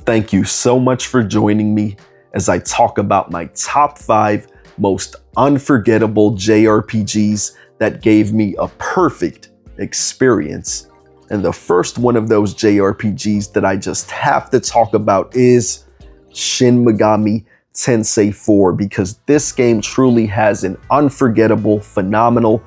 Thank you so much for joining me as I talk about my top 5 most unforgettable JRPGs that gave me a perfect experience. And the first one of those JRPGs that I just have to talk about is Shin Megami Tensei 4, because this game truly has an unforgettable, phenomenal,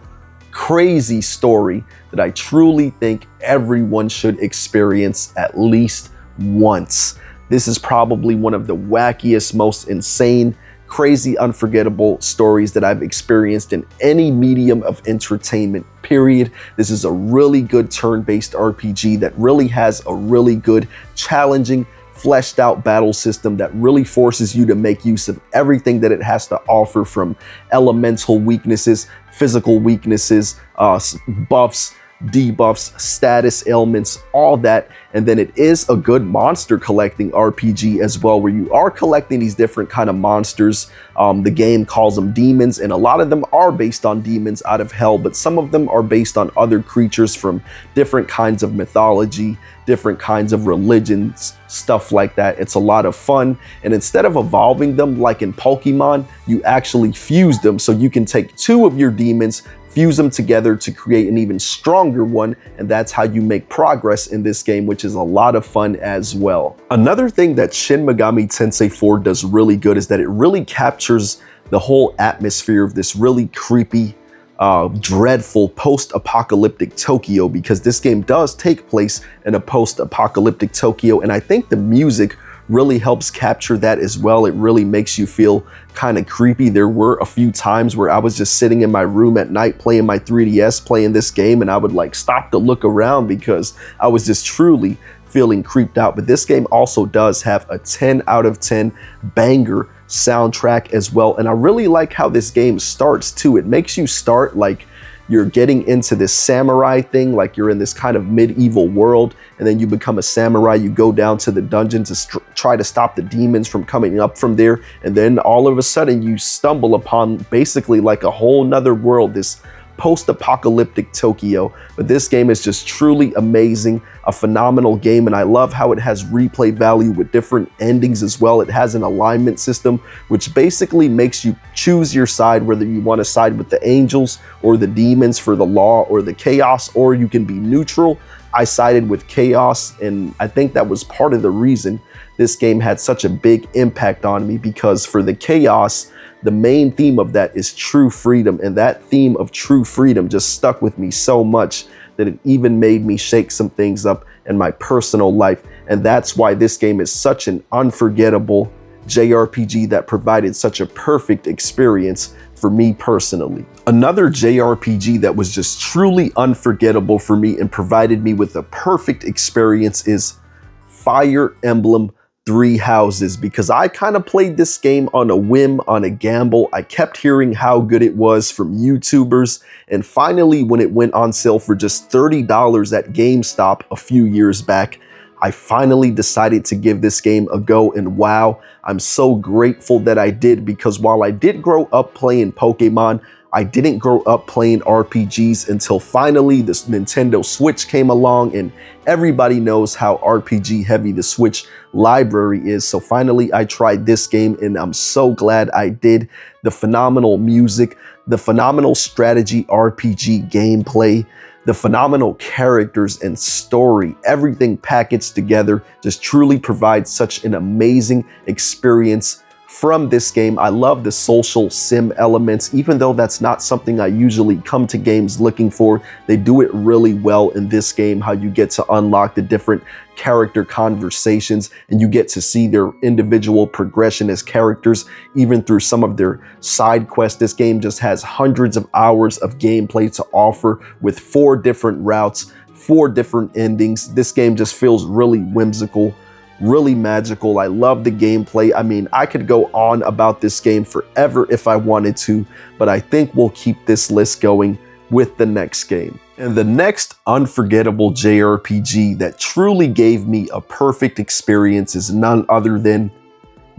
crazy story that I truly think everyone should experience at least once. This is probably one of the wackiest, most insane, crazy, unforgettable stories that I've experienced in any medium of entertainment, period. This is a really good turn-based RPG that really has a really good, challenging, fleshed out battle system that really forces you to make use of everything that it has to offer, from elemental weaknesses, physical weaknesses, buffs, debuffs, status ailments, all that. And then it is a good monster collecting RPG as well, where you are collecting these different kind of monsters. The game calls them demons, and a lot of them are based on demons out of hell, but some of them are based on other creatures from different kinds of mythology, different kinds of religions, stuff like that. It's a lot of fun. And instead of evolving them like in Pokemon, you actually fuse them. So you can take 2 of your demons, fuse them together to create an even stronger one, and that's how you make progress in this game, which is a lot of fun as well. Another thing that Shin Megami Tensei 4 does really good is that it really captures the whole atmosphere of this really creepy, dreadful post-apocalyptic Tokyo, because this game does take place in a post-apocalyptic Tokyo, and I think the music really helps capture that as well. It really makes you feel kind of creepy. There were a few times where I was just sitting in my room at night playing my 3DS, playing this game, and I would like stop to look around because I was just truly feeling creeped out. But this game also does have a 10 out of 10 banger soundtrack as well. And I really like how this game starts too. It makes you start like you're getting into this samurai thing, like you're in this kind of medieval world, and then you become a samurai. You go down to the dungeon to try to stop the demons from coming up from there, and then all of a sudden you stumble upon basically like a whole nother world, this post-apocalyptic Tokyo. But this game is just truly amazing, a phenomenal game, and I love how it has replay value with different endings as well. It has an alignment system which basically makes you choose your side, whether you want to side with the angels or the demons for the law or the chaos, or you can be neutral. I sided with chaos, and I think that was part of the reason this game had such a big impact on me, because for the chaos, the main theme of that is true freedom, and that theme of true freedom just stuck with me so much that it even made me shake some things up in my personal life. And that's why this game is such an unforgettable JRPG that provided such a perfect experience for me personally. Another JRPG that was just truly unforgettable for me and provided me with a perfect experience is Fire Emblem 3 Houses, because I kind of played this game on a whim, on a gamble. I kept hearing how good it was from YouTubers, and finally when it went on sale for just $30 at GameStop a few years back, I finally decided to give this game a go, and wow, I'm so grateful that I did, because while I did grow up playing Pokemon, I didn't grow up playing RPGs until finally this Nintendo Switch came along, and everybody knows how RPG heavy the Switch library is. So finally I tried this game, and I'm so glad I did. The phenomenal music, the phenomenal strategy RPG gameplay, the phenomenal characters and story, everything packaged together just truly provides such an amazing experience from this game. I love the social sim elements, even though that's not something I usually come to games looking for. They do it really well in this game, how you get to unlock the different character conversations, and you get to see their individual progression as characters, even through some of their side quests. This game just has hundreds of hours of gameplay to offer, with 4 different routes, 4 different endings. This game just feels really whimsical, really magical. I love the gameplay. I mean, I could go on about this game forever if I wanted to, but I think we'll keep this list going with the next game. And the next unforgettable JRPG that truly gave me a perfect experience is none other than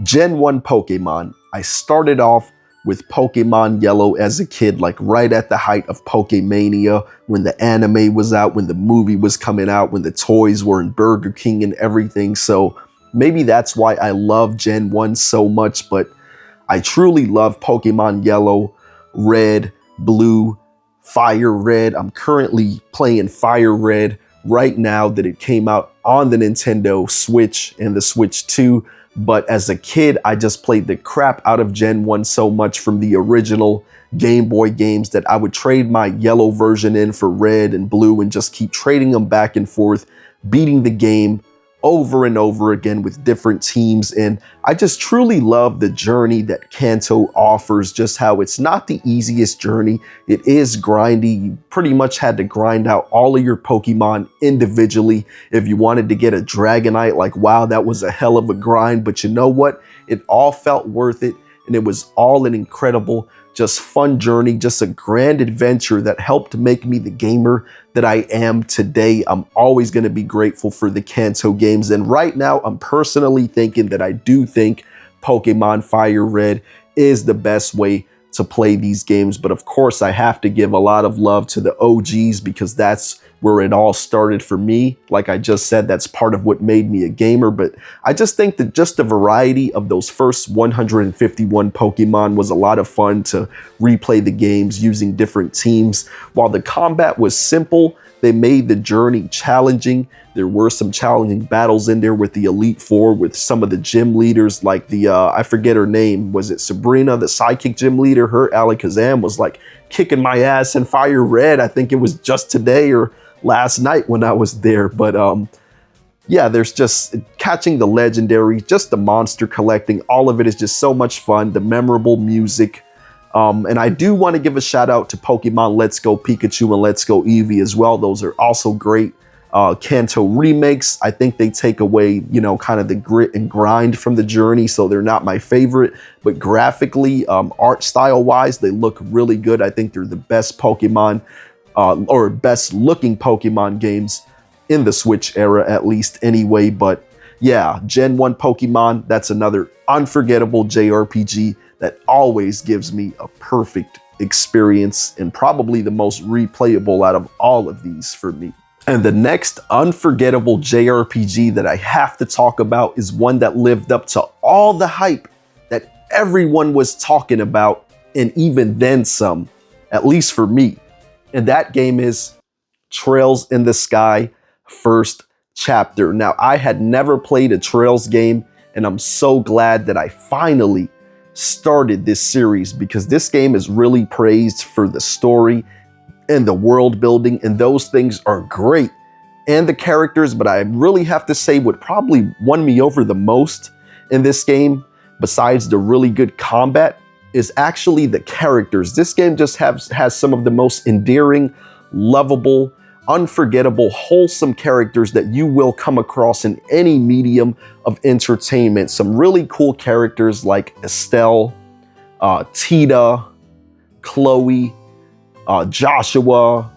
Gen 1 Pokemon. I started off with Pokemon Yellow as a kid, like right at the height of Pokemania, when the anime was out, when the movie was coming out, when the toys were in Burger King and everything. So maybe that's why I love Gen 1 so much, but I truly love Pokemon Yellow, Red, Blue, Fire Red. I'm currently playing Fire Red right now that it came out on the Nintendo Switch and the Switch 2. But as a kid, I just played the crap out of Gen 1 so much from the original Game Boy games that I would trade my yellow version in for red and blue and just keep trading them back and forth, beating the game over and over again with different teams. And I just truly love the journey that Kanto offers, just how it's not the easiest journey. It is grindy. You pretty much had to grind out all of your Pokemon individually. If you wanted to get a Dragonite, like, wow, that was a hell of a grind. But you know what? It all felt worth it. And it was all an incredible, just fun journey, just a grand adventure that helped make me the gamer that I am today. I'm always going to be grateful for the Kanto games. And right now, I'm personally thinking that I do think Pokemon Fire Red is the best way to play these games. But of course, I have to give a lot of love to the OGs because that's where it all started for me. Like I just said, that's part of what made me a gamer. But I just think that just the variety of those first 151 Pokemon was a lot of fun to replay the games using different teams. While the combat was simple, they made the journey challenging. There were some challenging battles in there with the Elite Four, with some of the gym leaders, like the, I forget her name. Was it Sabrina, the sidekick gym leader? Her Alakazam was like kicking my ass in Fire Red. I think it was just today or last night when I was there. But yeah, there's just catching the legendary, just the monster collecting. All of it is just so much fun. The memorable music. And I do want to give a shout out to Pokemon Let's Go Pikachu and Let's Go Eevee as well. Those are also great Kanto remakes. I think they take away, you know, kind of the grit and grind from the journey, so they're not my favorite. But graphically, art style wise, they look really good. I think they're the best Pokemon or best looking Pokemon games in the Switch era, at least anyway. But yeah, Gen 1 Pokemon, that's another unforgettable JRPG that always gives me a perfect experience and probably the most replayable out of all of these for me. And the next unforgettable JRPG that I have to talk about is one that lived up to all the hype that everyone was talking about, and even then some, at least for me. And that game is Trails in the Sky First Chapter. Now, I had never played a Trails game, and I'm so glad that I finally started this series because this game is really praised for the story and the world building, and those things are great. And the characters, but I really have to say what probably won me over the most in this game, besides the really good combat, is actually the characters. This game just has some of the most endearing, lovable, unforgettable, wholesome characters that you will come across in any medium of entertainment. Some really cool characters like Estelle, Tita, Chloe, Joshua,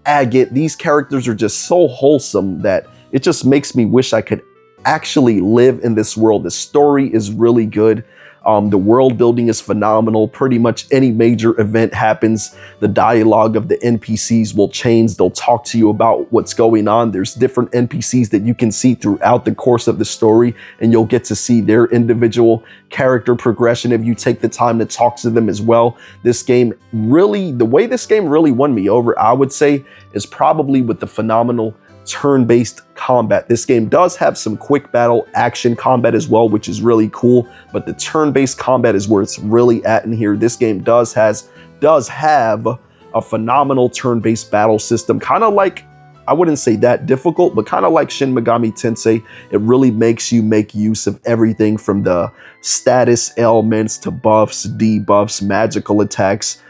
Agate. These characters are just so wholesome that it just makes me wish I could actually live in this world. The story is really good. The world building is phenomenal. Pretty much any major event happens, the dialogue of the NPCs will change. They'll talk to you about what's going on. There's different NPCs that you can see throughout the course of the story, and you'll get to see their individual character progression if you take the time to talk to them as well. This game really, the way this game really won me over, I would say, is probably with the phenomenal turn-based combat. This game does have some quick battle action combat as well, which is really cool, but the turn-based combat is where it's really at in here. This game does have a phenomenal turn-based battle system, kind of like, I wouldn't say that difficult, but kind of like Shin Megami Tensei. It really makes you make use of everything from the status elements to buffs, debuffs, magical attacks,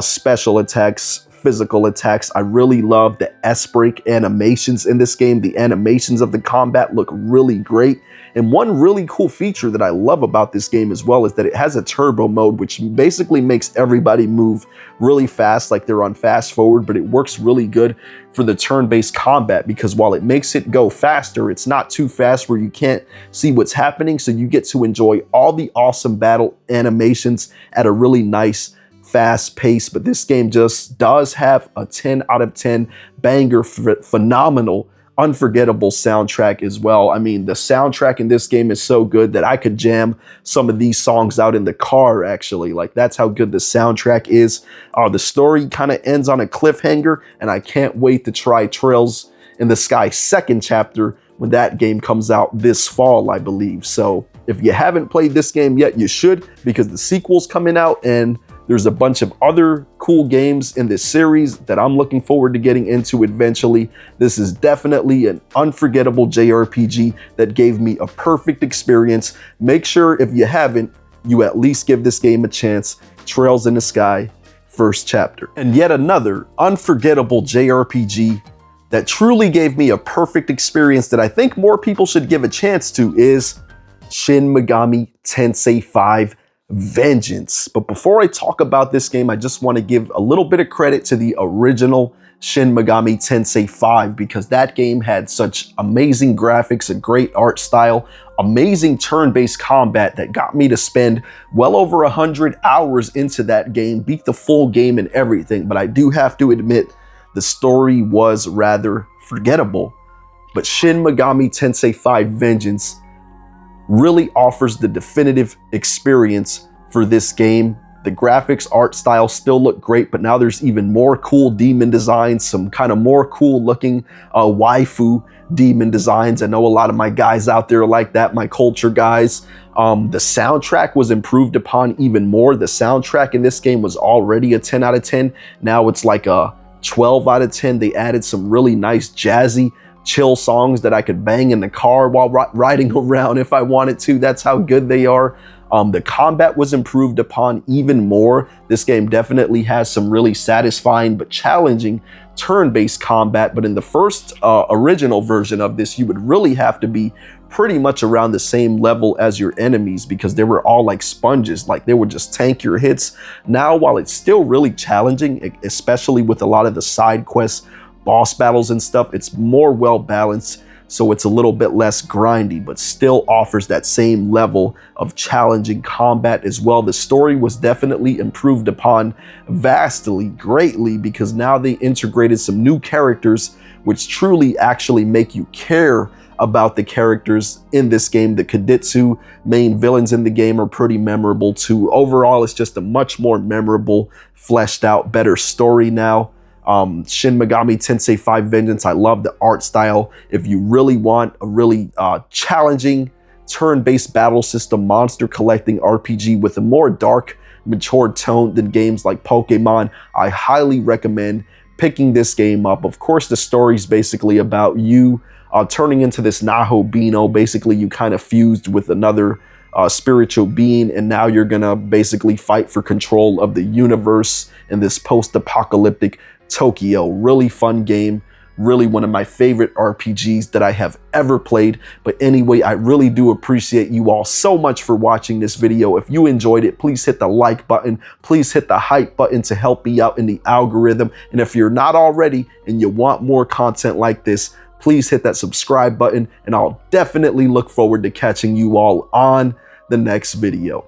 special attacks, physical attacks. I really love the S-break animations in this game. The animations of the combat look really great. And one really cool feature that I love about this game as well is that it has a turbo mode, which basically makes everybody move really fast, like they're on fast forward, but it works really good for the turn-based combat because while it makes it go faster, it's not too fast where you can't see what's happening. So you get to enjoy all the awesome battle animations at a really nice fast pace. But this game just does have a 10 out of 10 banger, phenomenal unforgettable soundtrack as well. I mean, the soundtrack in this game is so good that I could jam some of these songs out in the car, actually. Like, that's how good the soundtrack is. The story kind of ends on a cliffhanger, and I can't wait to try Trails in the Sky second chapter when that game comes out this fall, I believe. So if you haven't played this game yet, you should, because the sequel's coming out, and there's a bunch of other cool games in this series that I'm looking forward to getting into eventually. This is definitely an unforgettable JRPG that gave me a perfect experience. Make sure, if you haven't, you at least give this game a chance. Trails in the Sky, first chapter. And yet another unforgettable JRPG that truly gave me a perfect experience that I think more people should give a chance to is Shin Megami Tensei 5 Vengeance. But before I talk about this game, I just want to give a little bit of credit to the original Shin Megami Tensei 5, because that game had such amazing graphics, a great art style, amazing turn-based combat that got me to spend well over 100 hours into that game, beat the full game and everything. But I do have to admit, the story was rather forgettable. But Shin Megami Tensei 5 Vengeance really offers the definitive experience for this game. The graphics, art style still look great, but now there's even more cool demon designs, some kind of more cool looking waifu demon designs. I know a lot of my guys out there like that, my culture guys. The soundtrack was improved upon even more. The soundtrack in this game was already a 10 out of 10. Now it's like a 12 out of 10. They added some really nice jazzy chill songs that I could bang in the car while riding around if I wanted to. That's how good they are. The combat was improved upon even more. This game definitely has some really satisfying but challenging turn-based combat, but in the first original version of this, you would really have to be pretty much around the same level as your enemies, because they were all like sponges, like they would just tank your hits. Now, while it's still really challenging, especially with a lot of the side quests, boss battles and stuff, it's more well balanced, so it's a little bit less grindy, but still offers that same level of challenging combat as well. The story was definitely improved upon vastly, greatly, because now they integrated some new characters which truly actually make you care about the characters in this game. The Kadetsu main villains in the game are pretty memorable too. Overall, it's just a much more memorable, fleshed out, better story now. Shin Megami Tensei 5 Vengeance, I love the art style. If you really want a really challenging turn-based battle system monster collecting RPG with a more dark, mature tone than games like Pokemon, I highly recommend picking this game up. Of course, the story's basically about you turning into this Naho Bino. Basically, you kind of fused with another spiritual being, and now you're gonna basically fight for control of the universe in this post-apocalyptic Tokyo. Really fun game, really one of my favorite RPGs that I have ever played. But anyway, I really do appreciate you all so much for watching this video. If you enjoyed it, please hit the like button, please hit the hype button to help me out in the algorithm. And if you're not already and you want more content like this, please hit that subscribe button, and I'll definitely look forward to catching you all on the next video.